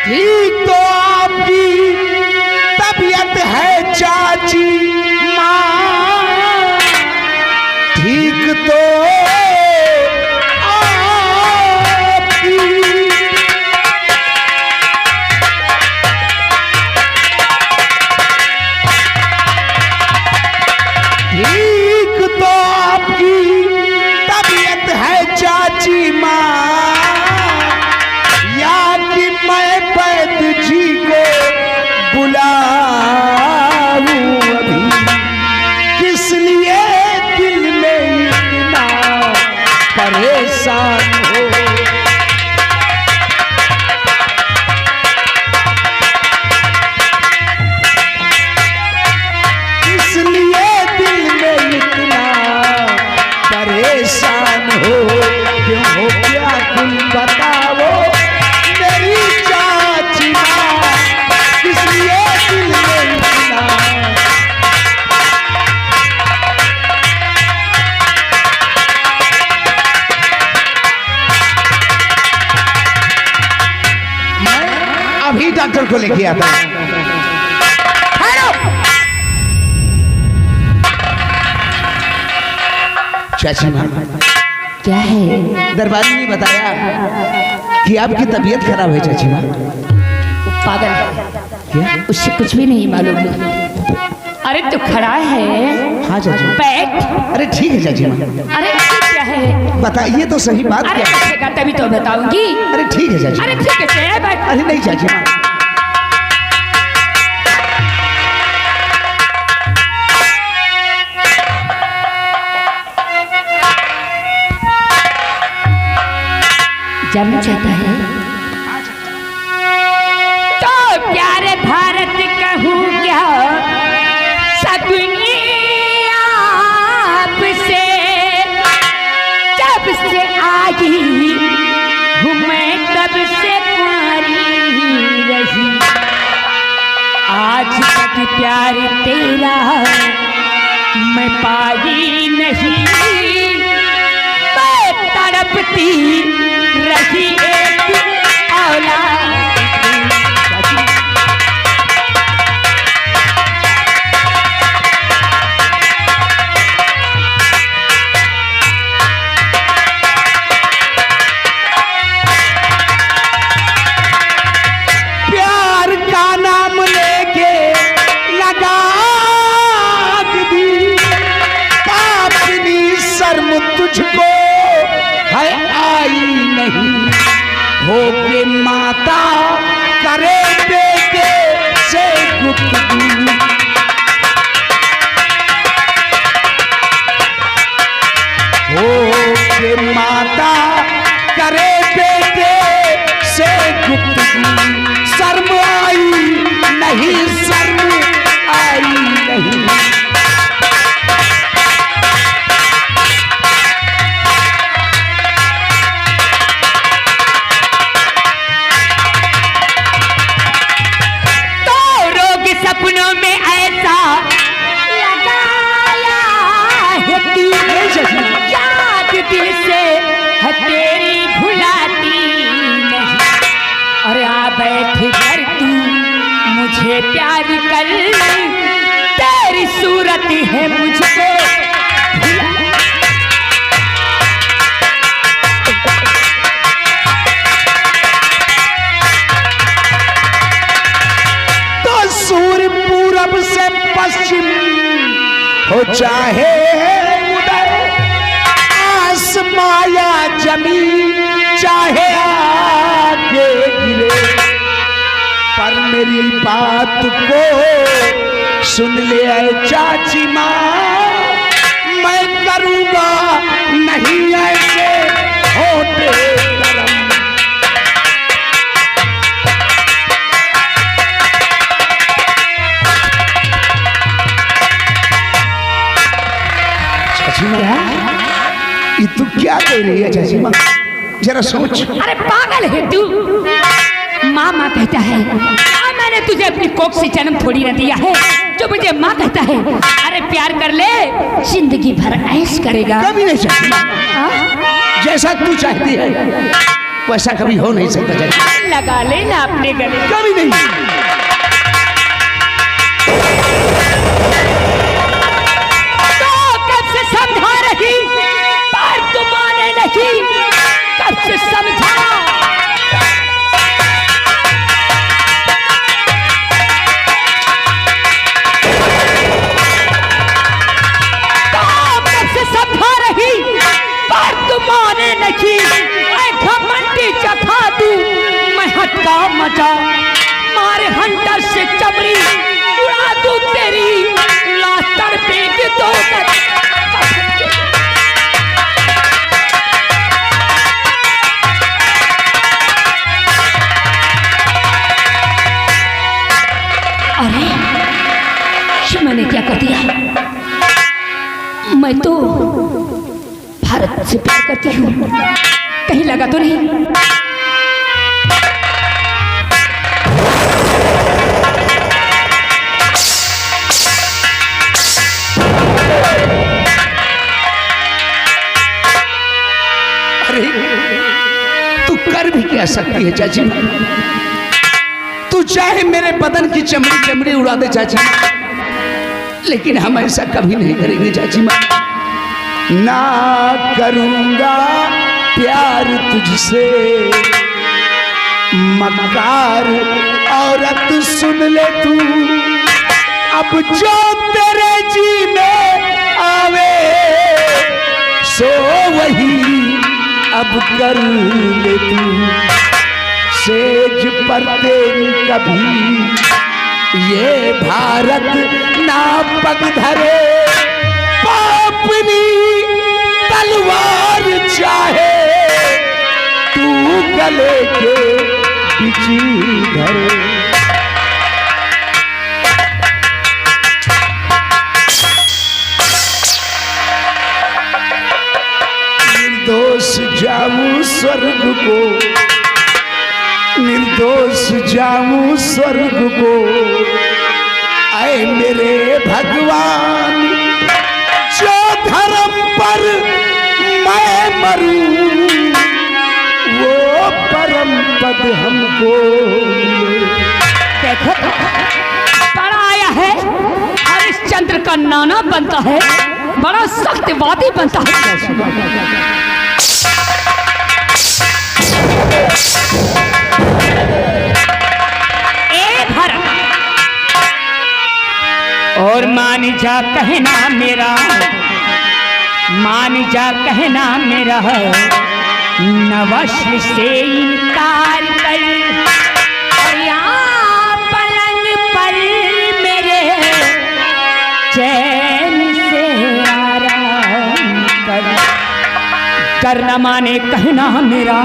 ठीक तो आपकी तबीयत है चाची माँ, ठीक तो चाची माँ, या कि मैं वैद्य जी को बुलाऊं अभी, किस लिए दिल में इतना परेशान हो। किस लिए दिल में इतना परेशान हो, क्यों हो क्या तुम बताओ मेरी चाची माँ, इसलिए दिल में इतना। मैं अभी डॉक्टर को लेके आता हूँ। चाची माँ, क्या है? दरबारी ने बताया कि आपकी तबीयत खराब है चाची माँ। पागल क्या? उससे कुछ भी नहीं मालूम। अरे तू खड़ा है, हाँ चाची माँ। बैठ। अरे ठीक है चाची माँ, अरे ये क्या है? बताइए तो सही बात अरे क्या है? पूछेगा तभी तो बताऊंगी। अरे ठीक है चाची अरे माँ। ठीक है बैठ। अरे नहीं चाची माँ, जानना चाहता है तो प्यारे भारत कहूँ क्या सगुनी आपसे, जब से आई हूँ मैं तब से कुंवारी रही, आज तक प्यार तेरा मैं पाई नहीं, मैं तड़पती रही एक औलाद। प्यार का नाम लेके लगा दी, अपनी शर्म तुझको है आई नहीं, हो के माता करे बेटे से गुफ्तगू, हो के माता करे बेटे से गुफ्तगू, शर्म आई नहीं, शर्म आई नहीं। सपनों में ऐसा लगाया है तू, याद दिल से है तेरी भुलाती नहीं, और आ बैठ कर तू मुझे प्यार कर, तेरी सूरत है मुझको सूर्य पूरब से पश्चिम हो चाहे उदय, आसमां या जमीन चाहे आगे गिरे, पर मेरी बात को सुन ले ऐ चाची माँ, मैं करूँगा नहीं ऐसे होते करम। ये तू क्या कह रही है चाची माँ, जरा सोच। अरे पागल है तू, माँ माँ कहता है, मैंने तुझे अपनी कोख से जन्म थोड़ी न दिया है जो मुझे माँ कहता है। अरे प्यार कर ले, जिंदगी भर ऐश करेगा। कभी नहीं चाहती माँ, जैसा तू चाहती है वैसा कभी हो नहीं सकता चाची। लगा लेना अपने गले। कभी नहीं। तो कब से समझा रही पर तुम माने नहीं, कब से समझा। समझा रही पर तुम माने नहीं, घमंडी चखा दूं मैं हटका मचा, मारे हंटर से चमड़ी उड़ा दूं तेरी, लाश तड़पेगी तो अरे ये मैंने क्या कर दिया? मैं तो भारत से प्यार करती हूँ, कहीं लगा तो नहीं? अरे तू कर भी क्या सकती है चाची? तू चाहे मेरे बदन की चमड़ी चमड़ी उड़ा दे चाची, लेकिन हम ऐसा कभी नहीं करेंगे चाची माँ। ना करूँगा प्यार तुझसे मकार औरत सुन ले तू, अब जो तेरे जी में आवे सो वही अब कर ले तू, सेज पर तेरी कभी ये भारत ना पग धरे, पापनी तलवार चाहे तू गले के बिची धरे। निर्दोष जाऊं स्वर्ग को, निर्दोष जाऊं स्वर्ग को, ऐ मेरे भगवान जो धर्म पर मैं मरूं वो परम पद हमको। देखो बड़ा आया है हरिश्चंद्र का नाना बनता है, बड़ा सत्यवादी बनता है। और मान जा कहना मेरा, मान जा कहना मेरा, नवश्र से इनकार कर, यहाँ पलंग पर मेरे चैन से आराम कर। कर न माने कहना मेरा,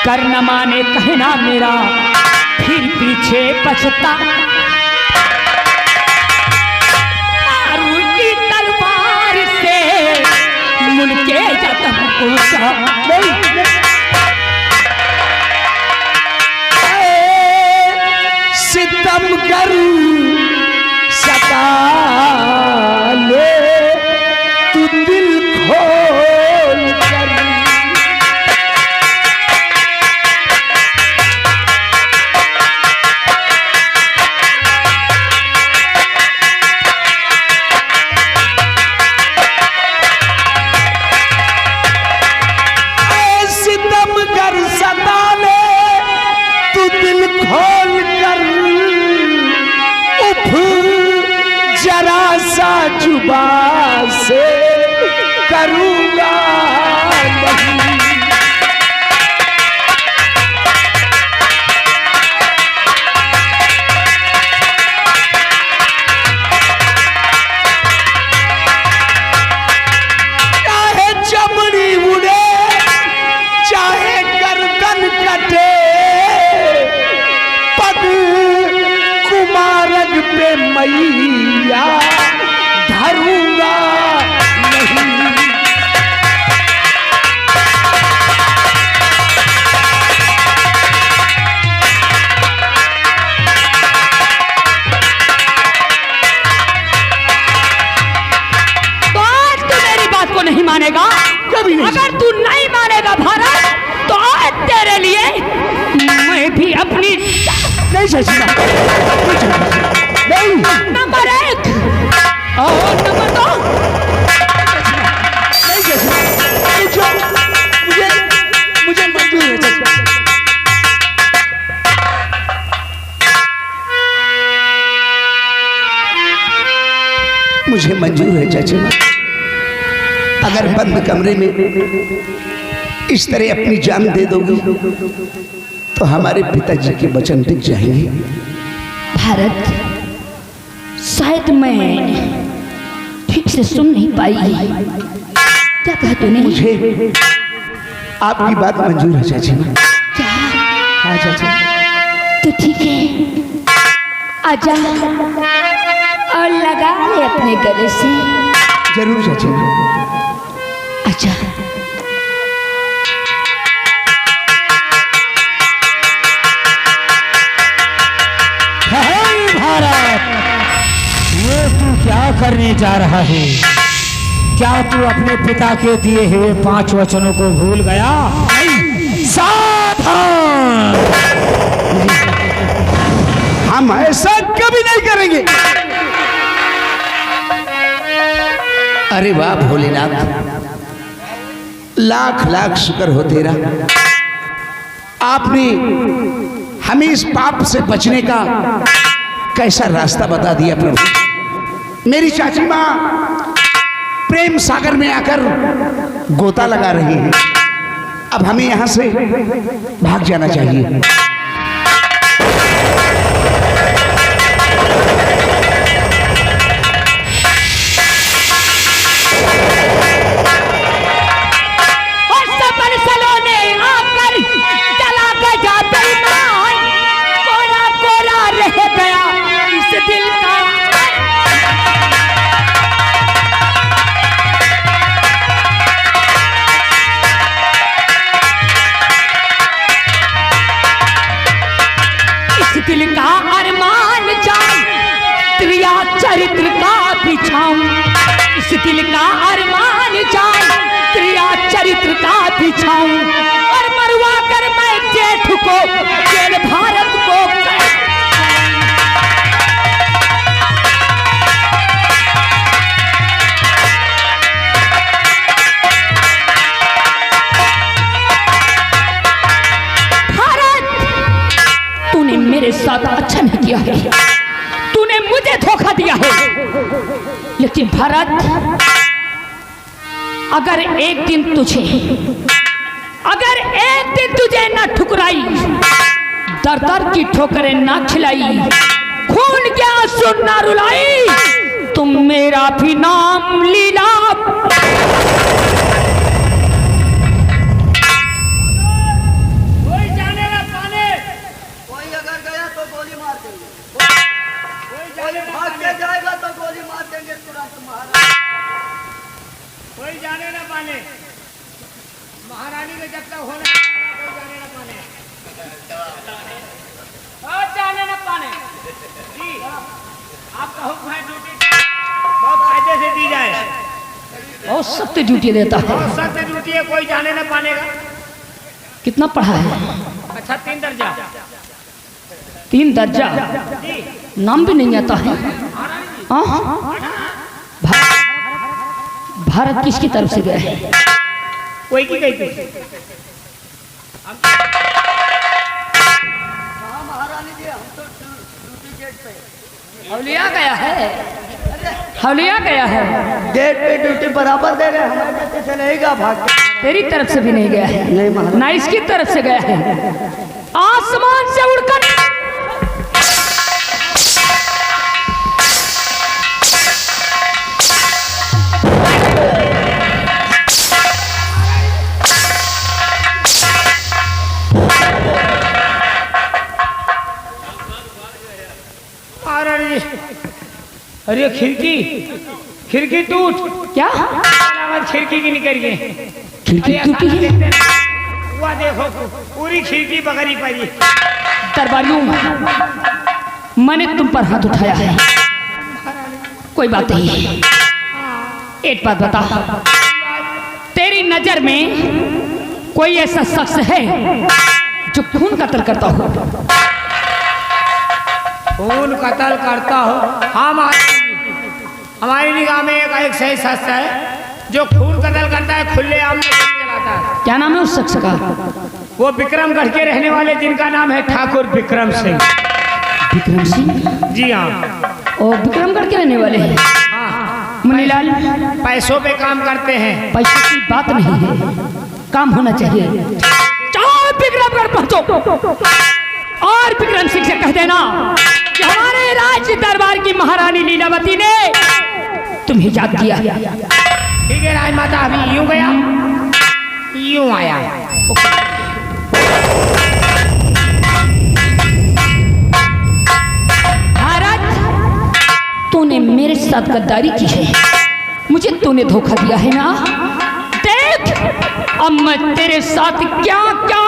कर न माने कहना मेरा, फिर पीछे पछता मुनके जाता सितम करूं सता ले तू दिल खोल कर। जुबा से करूँगा नहीं। चाहे चमड़ी उड़े चाहे गर्दन कटे, पग कुमारग पे मैया धरूंगा नहीं। चाची माँ, नहीं। नंबर 1 और नंबर 2। नहीं चाची माँ, मुझे मंजूर है चाची माँ। मुझे मंजूर है चाची माँ। अगर बंद कमरे में इस तरह अपनी जान दे दोगे तो हमारे पिताजी के वचन टिक जाएंगे। भारत, शायद मैं ठीक से सुन नहीं पाई। क्या कहा तूने? मुझे आपकी बात मंजूर है चाची माँ। क्या? हाँ चाची। तो ठीक है, आजा और लगा ले अपने गले से। जरूर चाची माँ। आजा। भारत, ये तू क्या करने जा रहा है? क्या तू अपने पिता के दिए हुए 5 वचनों को भूल गया? सावधान! हम ऐसा कभी नहीं करेंगे। अरे वाह भोलेनाथ, लाख लाख शुक्र हो तेरा। आपने हमें इस पाप से बचने का कैसा रास्ता बता दिया प्रभु। मेरी चाची माँ प्रेम सागर में आकर गोता लगा रही है। अब हमें यहाँ से भाग जाना चाहिए। दिल का अरमान जाऊं, त्रिया चरित्र का बिछाऊं। इस दिल का अरमान जाऊं, त्रिया चरित्र का बिछाऊं। और मरवा कर मैं जेठ को जेल भारत को मेरे साथ अच्छा नहीं किया है। तूने मुझे धोखा दिया है। लेकिन भारत, अगर एक दिन तुझे ना ठुकराई, दर दर की ठोकरें ना खिलाई, खून के आंसू ना रुलाई, तुम मेरा भी नाम लीला। जाएगा तो गोली मार देंगे तुरंत। महाराज कोई जाने ना पाने, महारानी में जब तक होना कोई जाने ना पाने, और जाने ना पाने जी। आपका हुक्म है, ड्यूटी बहुत फायदे से दी जाए। बहुत सख्त ड्यूटी देता है। बहुत सख्त ड्यूटी है, कोई जाने ना पानेगा। कितना पढ़ा है? अच्छा 3 दर्जा। 3 दर्जा? नाम भी नहीं आता है। भारत किसकी तरफ से गया है? कोई की गई थी। महारानी जी, हम तो ड्यूटी गेट पे। हौलिया गया है, हौलिया गया है। गेट पे ड्यूटी बराबर दे रहे हैं, हमारे से चलेगा भाग। तेरी तरफ से भी नहीं गया है, ना इसकी तरफ से गया है। आसमान से उड़कर अरे खिड़की टूट। क्या आवाज खिड़की की निकल गई। खिड़की टूटी है? वह देखो पूरी खिड़की बगरी पड़ी। दरबारियों, मैंने तुम पर हाथ उठाया है, कोई बात नहीं। एक बात बता, तेरी नजर में कोई ऐसा शख्स है जो खून कत्ल करता हो? खून कत्ल करता हो। हाँ हमारी निगाह में एक सही शख्स है जो खून कत्ल करता है, खुले आम में गोली चलाता है। क्या नाम है उस शख्स का? वो विक्रमगढ़ के रहने वाले जिनका नाम है ठाकुर विक्रम सिंह। विक्रम सिंह? जी हाँ। और विक्रमगढ़ के रहने वाले हैं? हाँ। मुनीलाल, पैसों पे काम करते हैं। पैसे की बात नहीं है, काम होना चाहिए। जाओ विक्रमगढ़ पहुंचो और विक्रम सिंह से कह देना कि हमारे राज्य दरबार की महारानी लीलावती ने तुम्हें याद किया। ठीक है राजमाता, अभी यूं गया यूं आया। भारत, तूने मेरे साथ गद्दारी की है, मुझे तूने धोखा दिया है ना। देख अब मैं तेरे साथ क्या क्या